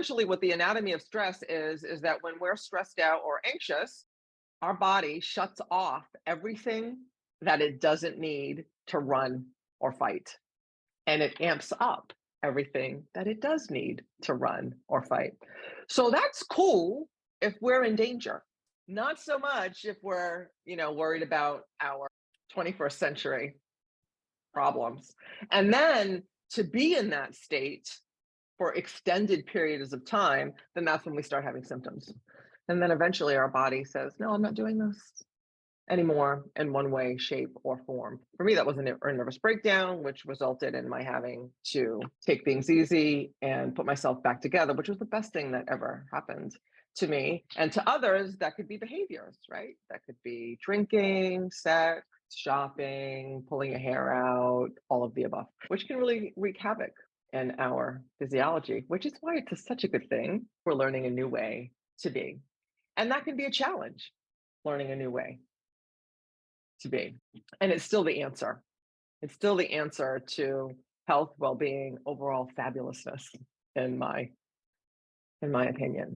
Essentially, what the anatomy of stress is that when we're stressed out or anxious, our body shuts off everything that it doesn't need to run or fight, and it amps up everything that it does need to run or fight. So that's cool if we're in danger. Not so much if we're, worried about our 21st century problems. And then to be in that state for extended periods of time, then that's when we start having symptoms. And then eventually our body says, no, I'm not doing this anymore in one way, shape, or form. For me, that was a nervous breakdown, which resulted in my having to take things easy and put myself back together, which was the best thing that ever happened to me. And to others, that could be behaviors, right? That could be drinking, sex, shopping, pulling your hair out, all of the above, which can really wreak havoc in our physiology, which is why it's such a good thing for learning a new way to be. And that can be a challenge, learning a new way to be. And it's still the answer. It's still the answer to health, well-being, overall fabulousness in my opinion.